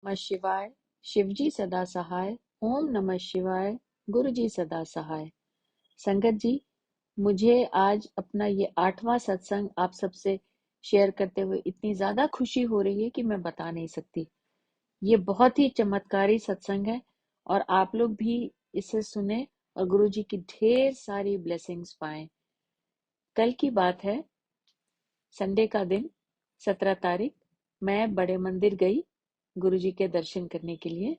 नमः शिवाय। शिवजी सदा सहाय। ओम नमः शिवाय। गुरु जी सदा सहाय। संगत जी, मुझे आज अपना ये 8वां सत्संग आप सबसे शेयर करते हुए इतनी ज्यादा खुशी हो रही है कि मैं बता नहीं सकती। ये बहुत ही चमत्कारी सत्संग है और आप लोग भी इसे सुने और गुरु जी की ढेर सारी ब्लेसिंग्स पाएं। कल की बात है, संडे का दिन, 17 तारीख। मैं बड़े मंदिर गई गुरु जी के दर्शन करने के लिए।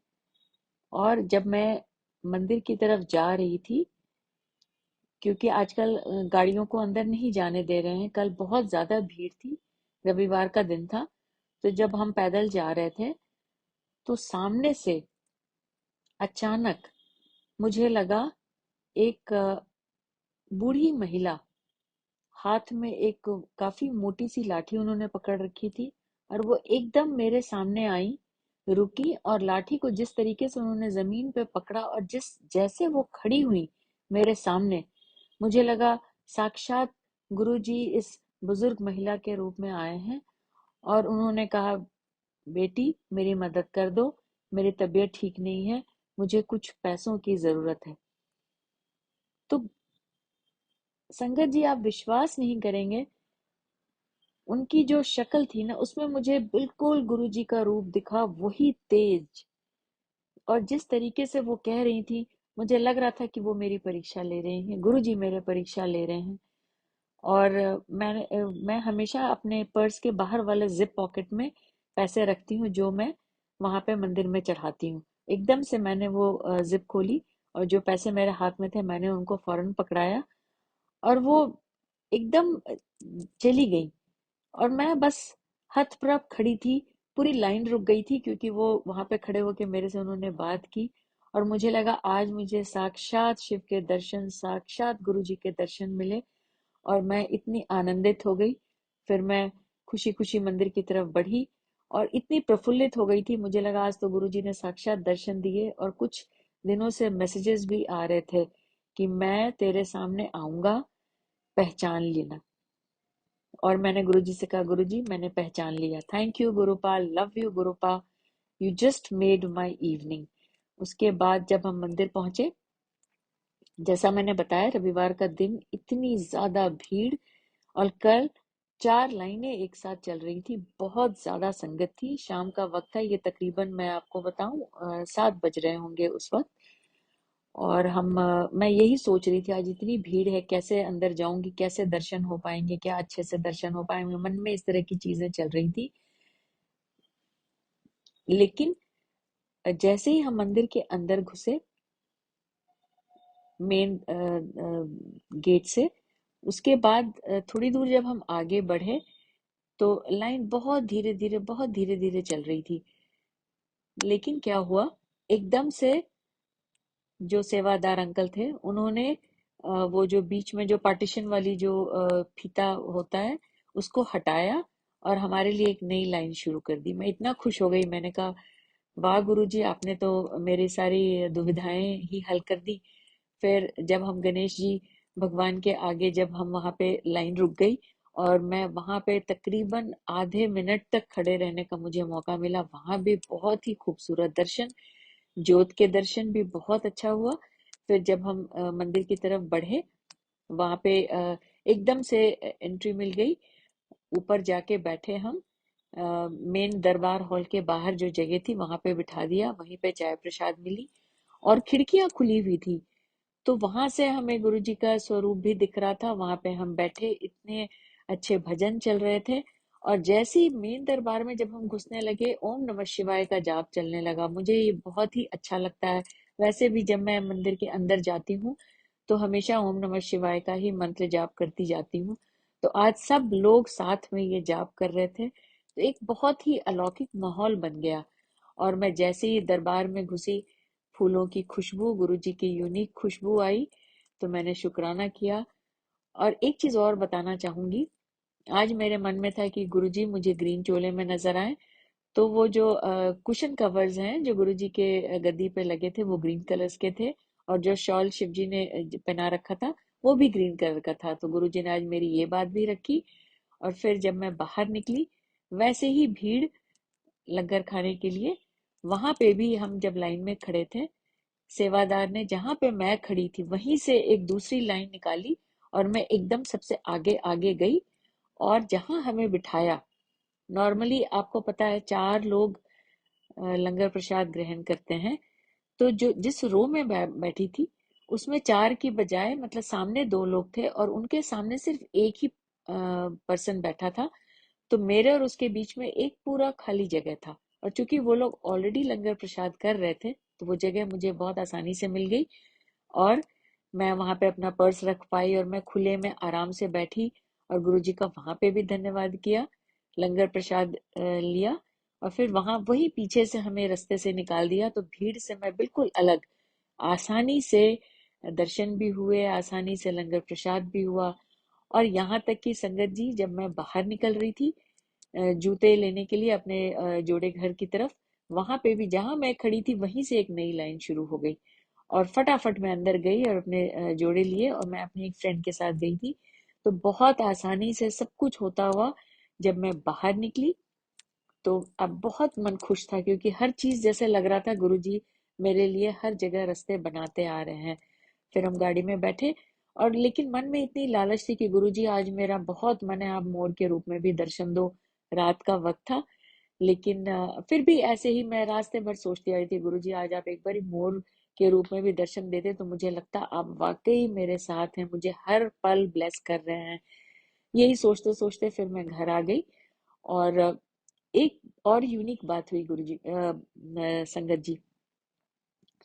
और जब मैं मंदिर की तरफ जा रही थी, क्योंकि आजकल गाड़ियों को अंदर नहीं जाने दे रहे हैं, कल बहुत ज्यादा भीड़ थी, रविवार का दिन था। तो जब हम पैदल जा रहे थे तो सामने से अचानक मुझे लगा एक बूढ़ी महिला, हाथ में एक काफी मोटी सी लाठी उन्होंने पकड़ रखी थी, और वो एकदम मेरे सामने आई, रुकी, और लाठी को जिस तरीके से उन्होंने जमीन पे पकड़ा और जिस जैसे वो खड़ी हुई मेरे सामने, मुझे लगा साक्षात गुरु जी इस बुजुर्ग महिला के रूप में आए हैं। और उन्होंने कहा, बेटी मेरी मदद कर दो, मेरी तबीयत ठीक नहीं है, मुझे कुछ पैसों की जरूरत है। तो संगत जी, आप विश्वास नहीं करेंगे, उनकी जो शक्ल थी ना, उसमें मुझे बिल्कुल गुरु जी का रूप दिखा, वही तेज। और जिस तरीके से वो कह रही थी, मुझे लग रहा था कि वो मेरी परीक्षा ले रहे हैं, गुरु जी मेरे परीक्षा ले रहे हैं। और मैं हमेशा अपने पर्स के बाहर वाले जिप पॉकेट में पैसे रखती हूँ, जो मैं वहां पे मंदिर में चढ़ाती हूँ। एकदम से मैंने वो जिप खोली, और जो पैसे मेरे हाथ में थे मैंने उनको फौरन पकड़ाया, और वो एकदम चली गई। और मैं बस हतप्रभ खड़ी थी। पूरी लाइन रुक गई थी, क्योंकि वो वहां पे खड़े होके मेरे से उन्होंने बात की। और मुझे लगा आज मुझे साक्षात शिव के दर्शन, साक्षात गुरु जी के दर्शन मिले, और मैं इतनी आनंदित हो गई। फिर मैं खुशी खुशी मंदिर की तरफ बढ़ी और इतनी प्रफुल्लित हो गई थी, मुझे लगा आज तो गुरु जी ने साक्षात दर्शन दिए। और कुछ दिनों से मैसेजेस भी आ रहे थे कि मैं तेरे सामने आऊंगा, पहचान लेना। और मैंने गुरुजी से कहा, गुरुजी मैंने पहचान लिया, thank you Gurupal, love you गुरुपा, you just made my evening. उसके बाद जब हम मंदिर पहुंचे, जैसा मैंने बताया, रविवार का दिन, इतनी ज्यादा भीड़। और कल 4 लाइनें एक साथ चल रही थी, बहुत ज्यादा संगत थी। शाम का वक्त था, ये तकरीबन मैं आपको बताऊं 7 बज रहे होंगे उस वक्त। और मैं यही सोच रही थी, आज इतनी भीड़ है, कैसे अंदर जाऊंगी, कैसे दर्शन हो पाएंगे, क्या अच्छे से दर्शन हो पाएंगे, मन में इस तरह की चीजें चल रही थी। लेकिन जैसे ही हम मंदिर के अंदर घुसे, मेन गेट से, उसके बाद थोड़ी दूर जब हम आगे बढ़े तो लाइन बहुत धीरे धीरे चल रही थी। लेकिन क्या हुआ, एकदम से जो सेवादार अंकल थे, उन्होंने वो जो बीच में जो पार्टीशन वाली जो फीता होता है, उसको हटाया और हमारे लिए एक नई लाइन शुरू कर दी। मैं इतना खुश हो गई, मैंने कहा, वाह गुरुजी, आपने तो मेरी सारी दुविधाएं ही हल कर दी। फिर जब हम गणेश जी भगवान के आगे, जब हम वहां पे लाइन रुक गई, और मैं वहां पे तकरीबन आधे मिनट तक खड़े रहने का मुझे मौका मिला, वहां भी बहुत ही खूबसूरत दर्शन, ज्योत के दर्शन भी बहुत अच्छा हुआ। फिर जब हम मंदिर की तरफ बढ़े, वहां पे एकदम से एंट्री मिल गई। ऊपर जाके बैठे हम, मेन दरबार हॉल के बाहर जो जगह थी वहां पे बिठा दिया, वहीं पे चाय प्रसाद मिली और खिड़कियां खुली हुई थी। तो वहां से हमें गुरु जी का स्वरूप भी दिख रहा था। वहां पे हम बैठे, इतने अच्छे भजन चल रहे थे। और जैसे ही मेन दरबार में जब हम घुसने लगे, ओम नमः शिवाय का जाप चलने लगा। मुझे ये बहुत ही अच्छा लगता है। वैसे भी जब मैं मंदिर के अंदर जाती हूँ तो हमेशा ओम नमः शिवाय का ही मंत्र जाप करती जाती हूँ। तो आज सब लोग साथ में ये जाप कर रहे थे, तो एक बहुत ही अलौकिक माहौल बन गया। और मैं जैसे ही दरबार में घुसी, फूलों की खुशबू, गुरु जी की यूनिक खुशबू आई, तो मैंने शुक्राना किया। और एक चीज और बताना चाहूंगी, आज मेरे मन में था कि गुरुजी मुझे ग्रीन चोले में नजर आए। तो वो जो कुशन कवर्स हैं जो गुरुजी के गद्दी पे लगे थे, वो ग्रीन कलर्स के थे। और जो शॉल शिव जी ने पहना रखा था, वो भी ग्रीन कलर का था। तो गुरुजी ने आज मेरी ये बात भी रखी। और फिर जब मैं बाहर निकली, वैसे ही भीड़ लंगर खाने के लिए, वहां पे भी हम जब लाइन में खड़े थे, सेवादार ने जहां पे मैं खड़ी थी वहीं से एक दूसरी लाइन निकाली और मैं एकदम सबसे आगे आगे गई। और जहां हमें बिठाया, नॉर्मली आपको पता है 4 लोग लंगर प्रसाद ग्रहण करते हैं। तो जो जिस रो में बैठी थी उसमें 4 की बजाय मतलब सामने 2 लोग थे और उनके सामने सिर्फ एक ही पर्सन बैठा था। तो मेरे और उसके बीच में एक पूरा खाली जगह था। और चूंकि वो लोग ऑलरेडी लंगर प्रसाद कर रहे थे तो वो जगह मुझे बहुत आसानी से मिल गई। और मैं वहां पे अपना पर्स रख पाई और मैं खुले में आराम से बैठी और गुरुजी का वहां पे भी धन्यवाद किया, लंगर प्रसाद लिया। और फिर वहां वही पीछे से हमें रास्ते से निकाल दिया, तो भीड़ से मैं बिल्कुल अलग, आसानी से दर्शन भी हुए, आसानी से लंगर प्रसाद भी हुआ। और यहाँ तक कि संगत जी, जब मैं बाहर निकल रही थी जूते लेने के लिए अपने जोड़े घर की तरफ, वहां पे भी जहां मैं खड़ी थी वहीं से एक नई लाइन शुरू हो गई। और फटाफट मैं अंदर गई और अपने जोड़े लिए और मैं अपनी एक फ्रेंड के साथ गई थी। तो बहुत आसानी से सब कुछ होता हुआ जब मैं बाहर निकली तो अब बहुत मन खुश था, क्योंकि हर चीज जैसे लग रहा था गुरुजी मेरे लिए हर जगह रास्ते बनाते आ रहे हैं। फिर हम गाड़ी में बैठे और लेकिन मन में इतनी लालच थी कि गुरुजी आज मेरा बहुत मन है, आप मोर के रूप में भी दर्शन दो। रात का वक्त था, लेकिन फिर भी ऐसे ही मैं रास्ते भर सोचती आ रही थी, गुरुजी आज आप एक बार मोर के रूप में भी दर्शन देते तो मुझे लगता आप वाकई मेरे साथ हैं, मुझे हर पल ब्लेस कर रहे हैं। यही सोचते सोचते फिर मैं घर आ गई। और एक और यूनिक बात हुई गुरुजी संगत जी,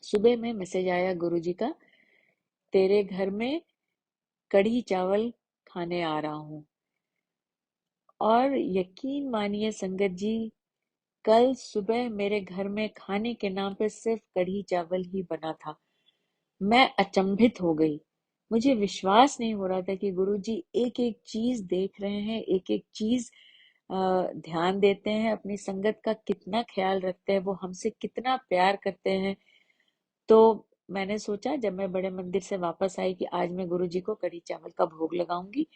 सुबह में मैसेज आया गुरुजी का, तेरे घर में कढ़ी चावल खाने आ रहा हूँ। और यकीन मानिए संगत जी, कल सुबह मेरे घर में खाने के नाम पे सिर्फ कढ़ी चावल ही बना था। मैं अचंभित हो गई, मुझे विश्वास नहीं हो रहा था कि गुरुजी एक एक चीज देख रहे हैं, एक एक चीज ध्यान देते हैं, अपनी संगत का कितना ख्याल रखते हैं, वो हमसे कितना प्यार करते हैं। तो मैंने सोचा जब मैं बड़े मंदिर से वापस आई कि आज मैं गुरुजी को कढ़ी चावल का भोग लगाऊंगी।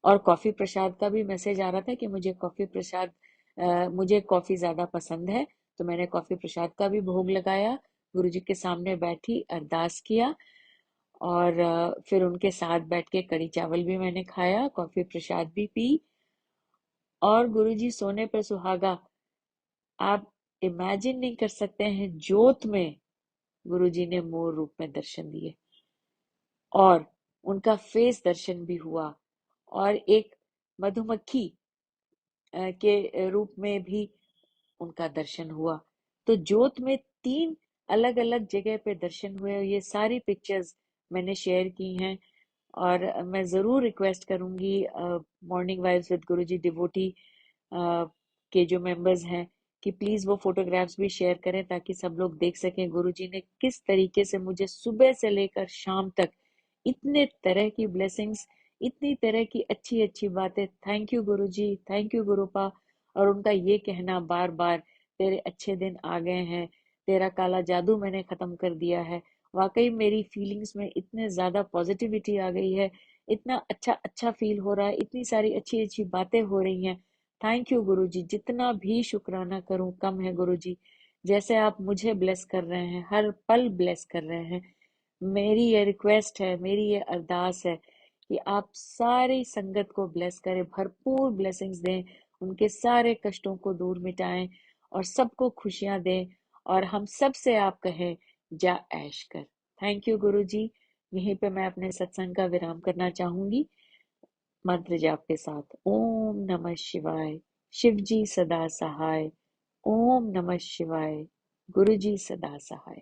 और कॉफी प्रसाद का भी मैसेज आ रहा था कि मुझे कॉफी प्रसाद मुझे कॉफी ज्यादा पसंद है। तो मैंने कॉफी प्रसाद का भी भोग लगाया, गुरुजी के सामने बैठी अरदास किया और फिर उनके साथ बैठ के कढ़ी चावल भी मैंने खाया, कॉफी प्रसाद भी पी। और गुरुजी सोने पर सुहागा, आप इमेजिन नहीं कर सकते हैं, जोत में गुरुजी ने मोर रूप में दर्शन दिए और उनका फेस दर्शन भी हुआ। और एक मधुमक्खी के रूप में भी उनका दर्शन हुआ। तो जोत में 3 अलग अलग जगह पे दर्शन हुए और ये सारी पिक्चर्स मैंने शेयर की हैं। और मैं जरूर रिक्वेस्ट करूंगी morning vibes with Guruji devotee के जो मेंबर्स हैं कि प्लीज वो फोटोग्राफ्स भी शेयर करें ताकि सब लोग देख सकें गुरुजी ने किस तरीके से मुझे सुबह से लेकर शाम तक इतने तरह की ब्लेसिंग्स, इतनी तरह की अच्छी अच्छी बातें। Thank you Guruji, thank you Gurupa. और उनका ये कहना बार बार, तेरे अच्छे दिन आ गए हैं, तेरा काला जादू मैंने खत्म कर दिया है। वाकई मेरी फीलिंग्स में इतने ज्यादा पॉजिटिविटी आ गई है, इतना अच्छा अच्छा फील हो रहा है, इतनी सारी अच्छी अच्छी बातें हो रही हैं। थैंक यू गुरुजी, जितना भी शुक्राना करूं कम है गुरुजी। जैसे आप मुझे ब्लेस कर रहे हैं, हर पल ब्लेस कर रहे हैं, मेरी ये रिक्वेस्ट है, मेरी ये अरदास है कि आप सारी संगत को ब्लेस करें, भरपूर ब्लेसिंग्स दें, उनके सारे कष्टों को दूर मिटाएं और सबको खुशियां दें। और हम सब से आप कहें, जा ऐश कर। थैंक यू गुरुजी। यहीं पे मैं अपने सत्संग का विराम करना चाहूंगी मंत्र जाप के साथ। ओम नमः शिवाय। शिव जी सदा सहाय। ओम नमः शिवाय। गुरु जी सदा सहाय।